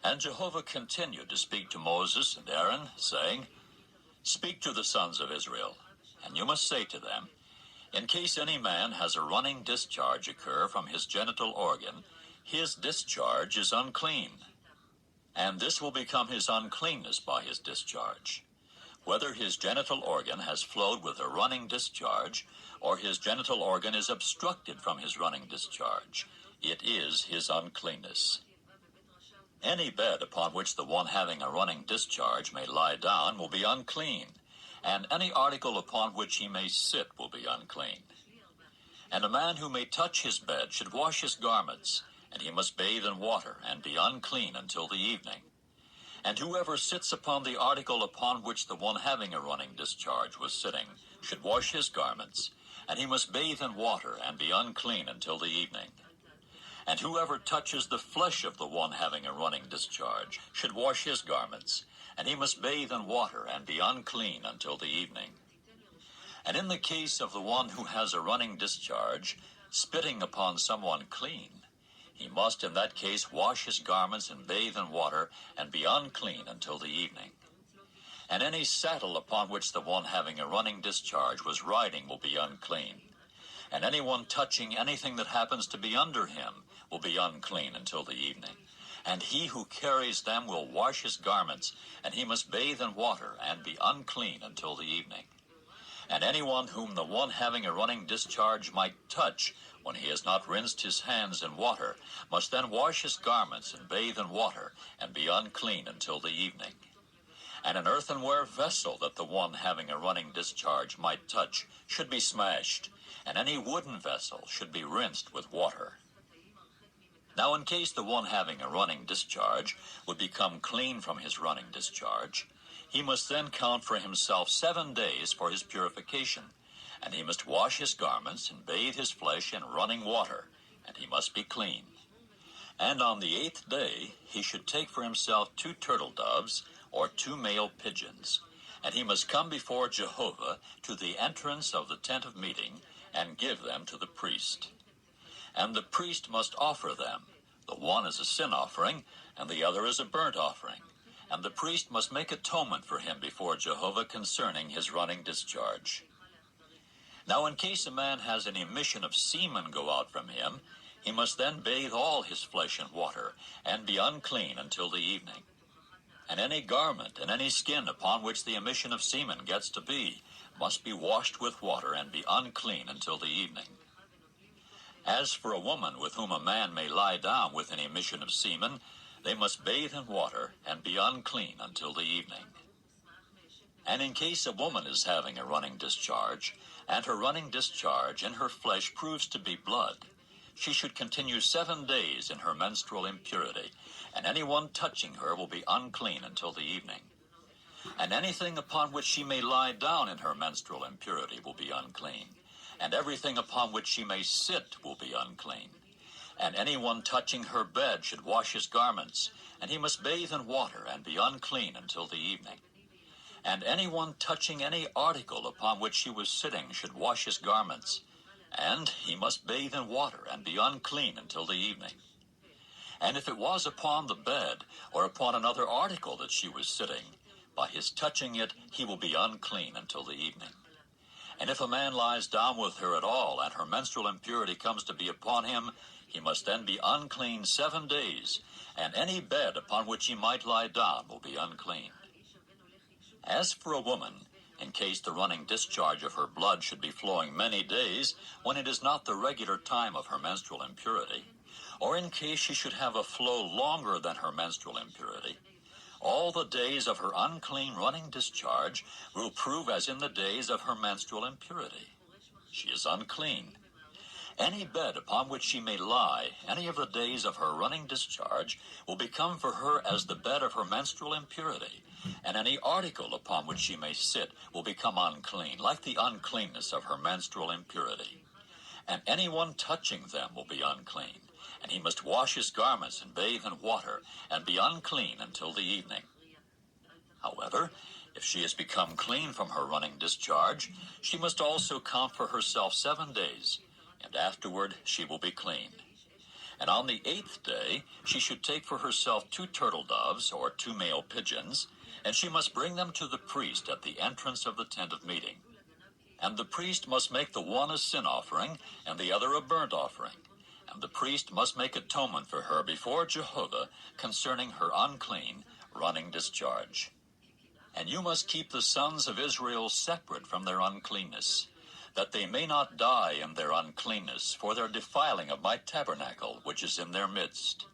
And Jehovah continued to speak to Moses and Aaron, saying, Speak to the sons of Israel, and you must say to them, In case any man has a running discharge occur from his genital organ, his discharge is unclean. And this will become his uncleanness by his discharge. Whether his genital organ has flowed with a running discharge, or his genital organ is obstructed from his running discharge, it is his uncleanness. Any bed upon which the one having a running discharge may lie down will be unclean, and any article upon which he may sit will be unclean. And a man who may touch his bed should wash his garments, and he must bathe in water, and be unclean until the evening. And whoever sits upon the article upon which the one having a running discharge was sitting should wash his garments, and he must bathe in water, and be unclean until the evening. And whoever touches the flesh of the one having a running discharge should wash his garments, and he must bathe in water, and be unclean until the evening. And in the case of the one who has a running discharge, spitting upon someone clean, he must in that case wash his garments and bathe in water, and be unclean until the evening. And any saddle upon which the one having a running discharge was riding will be unclean. And anyone touching anything that happens to be under him will be unclean until the evening. And he who carries them will wash his garments, and he must bathe in water, and be unclean until the evening. And anyone whom the one having a running discharge might touch, when he has not rinsed his hands in water, must then wash his garments and bathe in water, and be unclean until the evening. And an earthenware vessel that the one having a running discharge might touch should be smashed, and any wooden vessel should be rinsed with water. Now in case the one having a running discharge would become clean from his running discharge, he must then count for himself 7 days for his purification, and he must wash his garments and bathe his flesh in running water, and he must be clean. And on the 8th day he should take for himself 2 turtle doves or 2 male pigeons, and he must come before Jehovah to the entrance of the tent of meeting, and give them to the priest. And the priest must offer them, the one as a sin offering, and the other as a burnt offering. And the priest must make atonement for him before Jehovah concerning his running discharge. Now in case a man has an emission of semen go out from him, he must then bathe all his flesh in water, and be unclean until the evening. And any garment and any skin upon which the emission of semen gets to be must be washed with water, and be unclean until the evening. As for a woman with whom a man may lie down with an emission of semen, they must bathe in water, and be unclean until the evening. And in case a woman is having a running discharge, and her running discharge in her flesh proves to be blood, she should continue 7 days in her menstrual impurity, and anyone touching her will be unclean until the evening. And anything upon which she may lie down in her menstrual impurity will be unclean, and everything upon which she may sit will be unclean. And anyone touching her bed should wash his garments, and he must bathe in water, and be unclean until the evening. And anyone touching any article upon which she was sitting should wash his garments, and he must bathe in water, and be unclean until the evening. And if it was upon the bed, or upon another article that she was sitting, by his touching it he will be unclean until the evening. And if a man lies down with her at all, and her menstrual impurity comes to be upon him, he must then be unclean 7 days, and any bed upon which he might lie down will be unclean. As for a woman, in case the running discharge of her blood should be flowing many days, when it is not the regular time of her menstrual impurity, or in case she should have a flow longer than her menstrual impurity, all the days of her unclean running discharge will prove as in the days of her menstrual impurity. She is unclean. Any bed upon which she may lie, any of the days of her running discharge, will become for her as the bed of her menstrual impurity, and any article upon which she may sit will become unclean, like the uncleanness of her menstrual impurity. And anyone touching them will be unclean, and he must wash his garments and bathe in water, and be unclean until the evening. However, if she has become clean from her running discharge, she must also count for herself 7 days, and afterward she will be clean. And on the 8th day she should take for herself 2 turtle doves, or 2 male pigeons, and she must bring them to the priest at the entrance of the tent of meeting. And the priest must make the one a sin offering, and the other a burnt offering. And the priest must make atonement for her before Jehovah concerning her unclean, running discharge. And you must keep the sons of Israel separate from their uncleanness, that they may not die in their uncleanness for their defiling of my tabernacle, which is in their midst.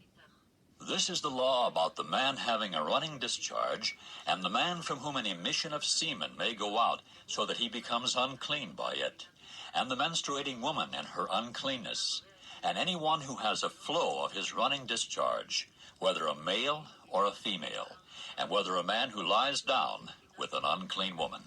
This is the law about the man having a running discharge, and the man from whom an emission of semen may go out, so that he becomes unclean by it, and the menstruating woman in her uncleanness, and any one who has a flow of his running discharge, whether a male or a female, and whether a man who lies down with an unclean woman.